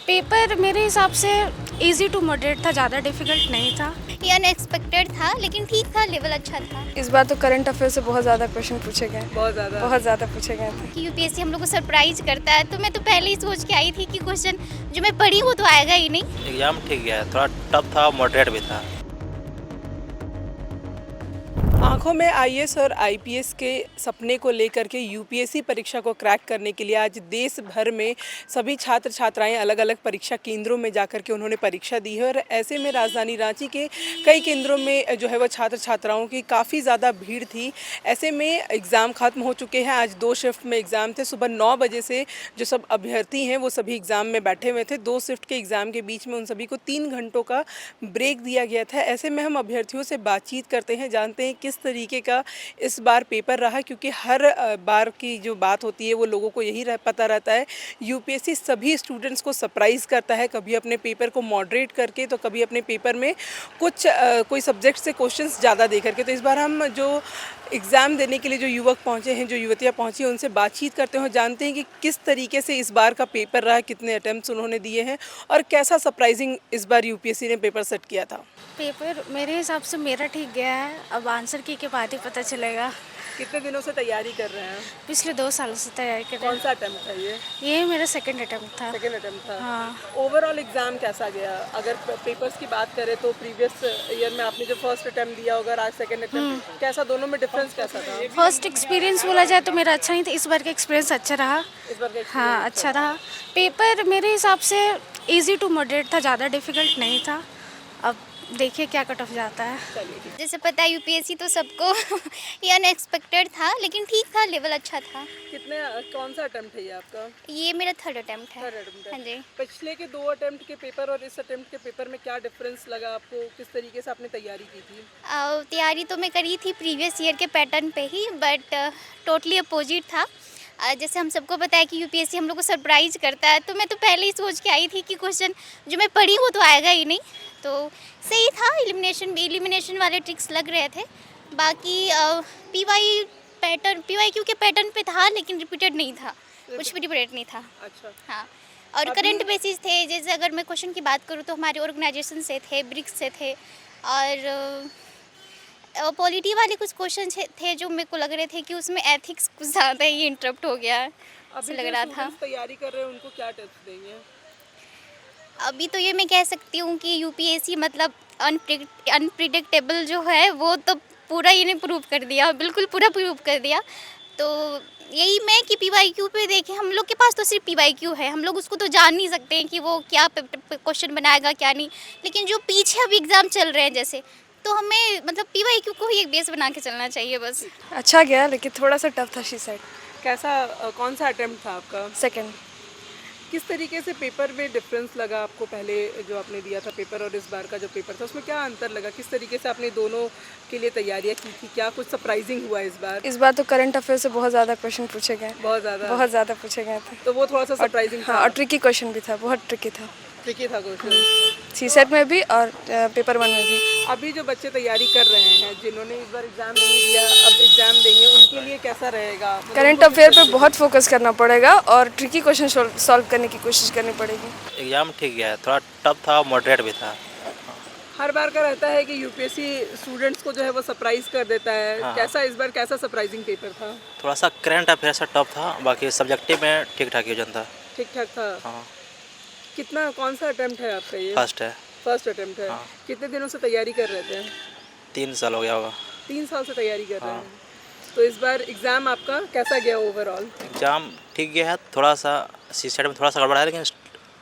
Paper मेरे हिसाब से इजी टू मॉडरेट था, ज़्यादा डिफिकल्ट नहीं था। ये अनएक्सपेक्टेड था लेकिन ठीक था, लेवल अच्छा था। इस बार तो करंट अफेयर से बहुत ज़्यादा क्वेश्चन पूछे गए, बहुत ज़्यादा पूछे गए थे। कि यूपीएससी हम लोग को सरप्राइज करता है, तो मैं तो पहले ही सोच के आई थी कि क्वेश्चन जो मैं पढ़ी वो तो आएगा ही नहीं। एग्ज़ाम ठीक गया, थोड़ा टफ था, मॉडरेट भी था। आंखों में आईएएस और आईपीएस के सपने को लेकर के यूपीएससी परीक्षा को क्रैक करने के लिए आज देश भर में सभी छात्र छात्राएं अलग अलग परीक्षा केंद्रों में जाकर के उन्होंने परीक्षा दी है। और ऐसे में राजधानी रांची के कई केंद्रों में जो है वो छात्र छात्राओं की काफ़ी ज़्यादा भीड़ थी। ऐसे में एग्ज़ाम ख़त्म हो चुके हैं। आज 2 शिफ्ट में एग्ज़ाम थे। सुबह 9 बजे से जो सब अभ्यर्थी हैं वो सभी एग्ज़ाम में बैठे हुए थे। 2 शिफ्ट के एग्ज़ाम के बीच में उन सभी को 3 घंटों का ब्रेक दिया गया था। ऐसे में हम अभ्यर्थियों से बातचीत करते हैं, जानते हैं किस तरीके का इस बार पेपर रहा, क्योंकि हर बार की जो बात होती है वो लोगों को यही पता रहता है, यूपीएससी सभी स्टूडेंट्स को सरप्राइज़ करता है, कभी अपने पेपर को मॉडरेट करके तो कभी अपने पेपर में कुछ कोई सब्जेक्ट से क्वेश्चंस ज़्यादा दे करके। तो इस बार हम जो एग्ज़ाम देने के लिए जो युवक पहुँचे हैं, जो युवतियाँ पहुँची हैं, उनसे बातचीत करते हैं, जानते हैं कि किस तरीके से इस बार का पेपर रहा, कितने अटैम्प्ट्स उन्होंने दिए हैं और कैसा सरप्राइजिंग इस बार यूपीएससी ने पेपर सेट किया था। पेपर मेरे हिसाब से मेरा ठीक गया है, अब आंसर की के बाद ही पता चलेगा। कितने दिनों से तैयारी कर रहे हैं? पिछले 2 सालों से तैयारी कर रहे कौन सा अटैम्प्ट था ये? हैं। ये मेरा सेकंड अटेम्प्ट था। सेकेंड अटैम्प्ट था। हाँ। ओवरऑल एग्ज़ाम कैसा गया? अगर पेपर्स की बात करें तो प्रीवियस ईयर में आपने जो फर्स्ट अटैम्प्ट दिया होगा, आज सेकेंड अटैम्प्ट, कैसा, दोनों में डिफरेंस कैसा था? फर्स्ट एक्सपीरियंस बोला जाए तो मेरा अच्छा नहीं था, इस बार का एक्सपीरियंस अच्छा रहा। इस बार का हाँ, अच्छा रहा। पेपर मेरे हिसाब से इजी टू मॉडरेट था, ज़्यादा डिफिकल्ट नहीं था। अब देखिए क्या कट ऑफ जाता है। जैसे पता है यूपीएससी तो सबको ये अनएक्सपेक्टेड था लेकिन ठीक था, लेवल अच्छा था। कितने, कौन सा अटेम्प्ट है ये आपका? ये मेरा थर्ड अटेम्प्ट है। थर्ड अटेम्प्ट है। हाँ जी। पिछले के 2 अटेम्प्ट के पेपर और इस अटेम्प्ट के पेपर में क्या डिफरेंस लगा आपको? किस तरीके से आपने तैयारी की थी? तैयारी तो मैं करी थी प्रीवियस ईयर के पैटर्न पे ही, बट टोटली अपोजिट था। जैसे हम सबको पता है कि यूपीएससी हम लोग को सरप्राइज करता है, तो मैं तो पहले ही सोच के आई थी कि क्वेश्चन जो मैं पढ़ी वो तो आएगा ही नहीं। तो सही था, एलिमिनेशन वाले ट्रिक्स लग रहे थे। बाकी पीवाईक्यू के पैटर्न पे था लेकिन रिपीटेड नहीं था, कुछ भी रिपीटेड नहीं था। अच्छा। हाँ, और करंट बेसिस थे। जैसे अगर मैं क्वेश्चन की बात करूँ तो हमारे ऑर्गेनाइजेशन से थे, ब्रिक्स से थे, और पॉलिटी वाले कुछ क्वेश्चन थे जो मेरे को लग रहे थे कि उसमें एथिक्स कुछ ज़्यादा ही इंटरप्ट हो गया, ऐसा लग रहा था। तैयारी कर रहे हैं उनको क्या टिप्स देंगे? अभी तो ये मैं कह सकती हूँ कि यूपीएससी मतलब अनप्रिडिक्टेबल जो है वो तो पूरा इन्हें प्रूव कर दिया, बिल्कुल पूरा प्रूव कर दिया। तो यही मैं कि पीवाईक्यू पे देखें, हम लोग के पास तो सिर्फ पीवाईक्यू है, हम लोग उसको तो जान नहीं सकते हैं कि वो क्या क्वेश्चन बनाएगा क्या नहीं। लेकिन जो पीछे अभी एग्ज़ाम चल रहे हैं जैसे, तो हमें मतलब पीवाईक्यू को ही एक बेस बना के चलना चाहिए बस। अच्छा गया लेकिन थोड़ा सा टफ था, शी सेड। कैसा, कौन सा अटेम्प्ट था आपका? सेकंड। किस तरीके से पेपर में डिफरेंस लगा आपको? पहले जो आपने दिया था पेपर और इस बार का जो पेपर था उसमें क्या अंतर लगा? किस तरीके से आपने दोनों के लिए तैयारियां की थी? क्या कुछ सरप्राइजिंग हुआ इस बार? इस बार तो करंट अफेयर से बहुत ज़्यादा क्वेश्चन पूछे गए, बहुत ज़्यादा पूछे गए थे। तो वो थोड़ा सा सरप्राइजिंग हाँ, था। और ट्रिकी क्वेश्चन भी था, बहुत ट्रिकी था। ट्रिकी था क्वेश्चन। सी सेट में भी और पेपर 1 में भी। अभी जो बच्चे तैयारी कर रहे हैं, जिन्होंने इस बार एग्जाम नहीं दिया, अब एग्जाम देंगे, उनके लिए कैसा रहेगा? करंट अफेयर पे बहुत फोकस करना पड़ेगा और ट्रिकी क्वेश्चन सॉल्व करने की कोशिश करनी पड़ेगी। एग्ज़ाम ठीक गया, थोड़ा टफ था, मॉडरेट भी था। हर बार का रहता है कि यूपीएससी स्टूडेंट्स को जो है वो सरप्राइज कर देता है। हाँ। कैसा इस बार, कैसा सरप्राइजिंग पेपर था? थोड़ा सा करंट अफेयर से टफ था, बाकी सब्जेक्टिव में ठीक ठाक ही था। ठीक ठाक था। हाँ, कितना, कौन सा अटेम्प्ट है आपका ये? फर्स्ट है। फर्स्ट अटेम्प्ट है। हाँ। कितने दिनों से तैयारी कर रहे थे? 3 साल हो गया होगा। 3 साल से तैयारी कर रहे हाँ। हैं। तो इस बार एग्जाम आपका कैसा गया ओवरऑल? एग्ज़ाम ठीक गया है, थोड़ा सा सी सेट में थोड़ा सा गड़बड़ा है, लेकिन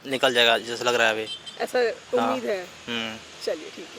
निकल जाएगा जैसे लग रहा है अभी। ऐसा उम्मीद है? हम्म। चलिए ठीक है।